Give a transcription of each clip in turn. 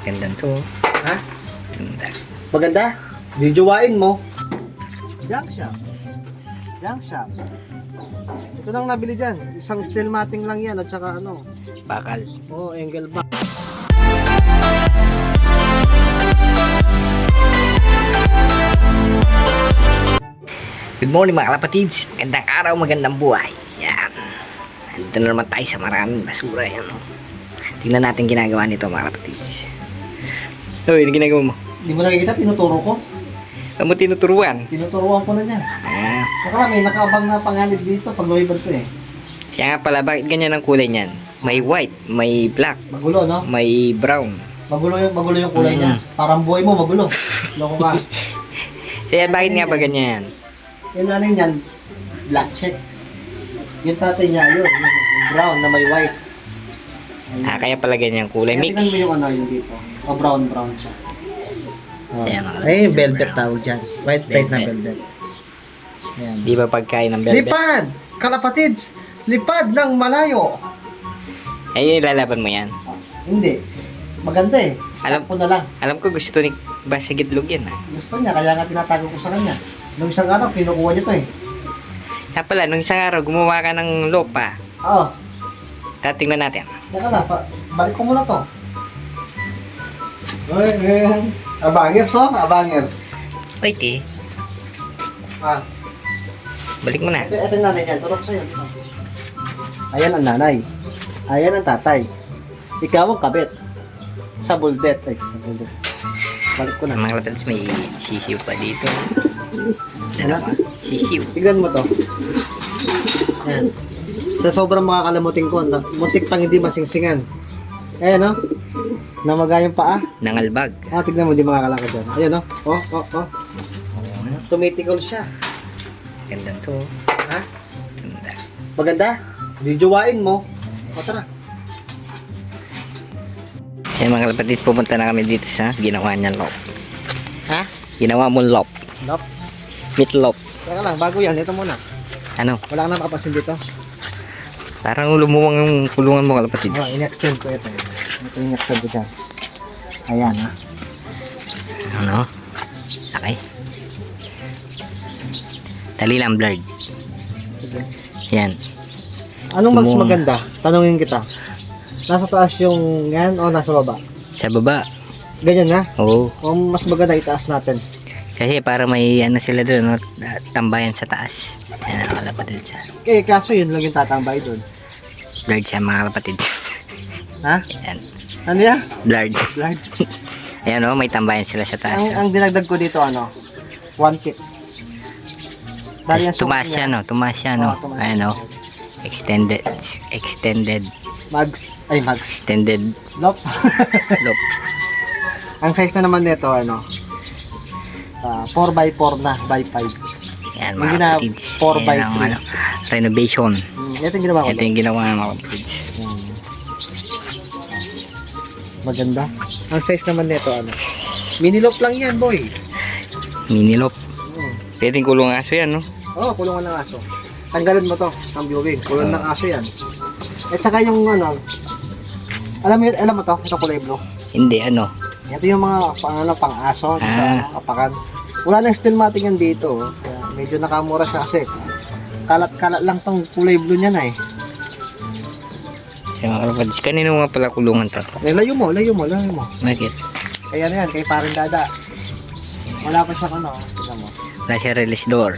Ganda to. Ha? Ganda. Maganda? Dijowain mo. Junk shop. Junk shop. Ito nang nabili dyan. Isang steel matting lang yan at saka ano. Bakal. Oh, angle back. Good morning mga kalapatids. Magandang araw, magandang buhay. Yan. Nandito na naman tayo sa maraming basura. Yan. Tingnan natin ginagawa nito mga kalapatids. Uy, ano ginagawa mo? Hindi mo nakikita, tinuturo ko. Ano mo tinuturuan? Tinuturuan ko na yan. Ah. Saka may nakaabang na panganib dito pag lumibad ko eh. Siya nga pala, bakit ganyan ang kulay niyan? May white, may black, Magulo, no? may brown. Magulo yung kulay niya. Parang buhay mo, magulo. Loko ka. Kaya bakit nga ba ganyan? Yung nanay niyan, black check. Yung tatay niya, yun. Yung brown na may white. Ah, kaya pala ganyan ang kulay. Kaya Mix. tingnan mo yung ano yung dito. O brown siya. Siya nga. Ay, yung velvet tawag dyan. White plate na Velvet. velvet. Ayan. Di ba pagkain ng velvet? Lipad! Kalapatids! Lipad ng malayo! Ay, lalaban mo yan. Hindi. Maganda eh. Alam- Stop ko na lang. Alam ko gusto ni Basagitlog yan ah. Gusto niya, kaya nga tinatago ko sa kanya. Nung isang araw, kinukuha niya to eh. Kaya pala, nung isang araw, gumawa ka ng lopa. Oo. Tatingnan natin. Teka na, balik ko muna to. Ay, man. Abangers oh, abangers. Wait eh. Ah, Balik mo na. ito yung nanay niyan. Turok sa'yo. Ayan ang nanay. Ayan ang tatay. Ikaw ang kabit. Sa buldet. Ay, sa buldet. Balik ko Ang na. mga kapatid, may sisiw pa dito. Dalawa. Sisiw. Tignan mo to. Ayan. Sa sobrang makakalamutin ko, muntik pang hindi masingsingan. Ayan oh. Namaga yung paa. Nangalbag. Ah, tignan mo, di makakalakad yan. Ayan oh. Oh. Tumitikol siya. Ganda to. Ha? Ganda. Maganda? Dijowain mo. O tara. Kaya mga kapatid, pupunta na kami dito sa ginawa niya lop. Ha? Ginawa mo lop. Nope. Meatloaf. Teka lang, bago yan. Ito muna. Ano? Wala ka na makapansin dito. Parang lumuwang yung kulungan mo kalapatid. Oh, in-extend ko ito. Ito yung in-extend ko dyan. Ayan ha. Ano? Okay. Dali lang blurred. Sige. Yan. Anong mas Lumuwang. maganda? Tanungin kita. Nasa taas yung yan o nasa baba? Sa baba. Ganyan na? Oo. O mas maganda itaas natin? Kasi para may ano sila doon, no? Tambayan sa taas. Yan ang kalapatid siya. Eh, kaso yun lang yung tatambay doon. Blurred siya mga kalapatid. Ha? Yan. Ano yan? Blurred. Blood. Ayan o, may tambayan sila sa taas. Ang dinagdag ko dito ano? 1 feet. Dahil yung Tumaas sukat siya niya. no, tumaas siya no. Oo, tumaas Ayan siya. o. Extended Mags. Ay, mags. extended Nope. loop. Ang size na naman nito, ano? 4x4 na, by 5. Yan Hindi mga na kapatids. 4 by Yan ang 3. ano, renovation. Ito yung ginawa ko. Ito yung ginawa ng mga kapatids. Maganda. Ang size naman nito, ano? Mini loop lang yan, boy. Mini loop. Hmm. Pwedeng kulong aso yan no. Oh, kulungan ng aso. Tanggalin mo to, ang viewing. Kulungan ng aso yan. At saka yung ano, alam mo to, ito kulay blue. Hindi ano. Ito yung mga pang aso sa kapakan. Wala na steel matting yan dito. Oh. Kaya medyo nakamura siya kasi kalat-kalat lang tong kulay blue niya na eh. Kaya mga kapatids, kanino nga pala kulungan to? Layo mo. Bakit? Kaya na yan, kay parang dada. Wala pa siya ano, tignan mo. Wala siya release door.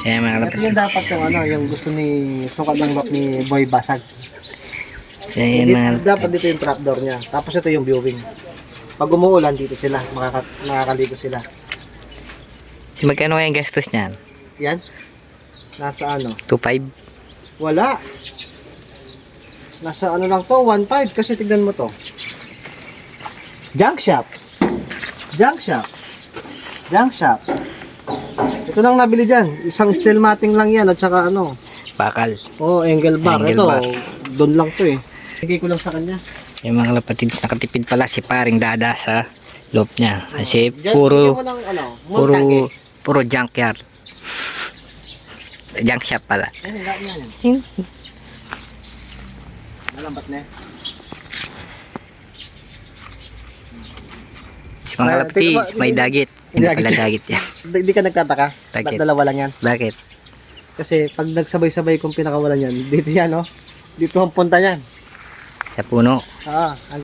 Kaya mga Ito kapatids. yung dapat yung ano, yung gusto ni sukat ng lock ni Boy Basag. Kaya mga Dapat dito yung trapdoor niya. Tapos ito yung viewing. Pag umuulan dito sila, makakaligo sila. Magkano kaya ang gastos niyan? Yan. Nasa ano? 2.5? Wala. Nasa ano lang to, 1.5 kasi tignan mo to. Junk shop. Ito nang nabili dyan. Isang steel matting lang yan at saka ano. Bakal. Oh, angle bar. Angle Ito, bar. doon lang to eh. Bigay ko lang sa kanya. Yung mga kapatids, nakatipid pala si paring dada sa loob niya. Kasi Bigyan puro mo ng ano, montage. puro junkyard. Junk shop pala. Ayun, yan. Malambat na eh. Si mga kalapatids, may dagit. Hindi pala dagit yan. Hindi ka nagtataka? Bakit? Ba't dalawa lang yan? Bakit? Kasi pag nagsabay-sabay kong pinakawalan yan, dito yan, oh. Dito ang punta yan. Sa puno. Ah,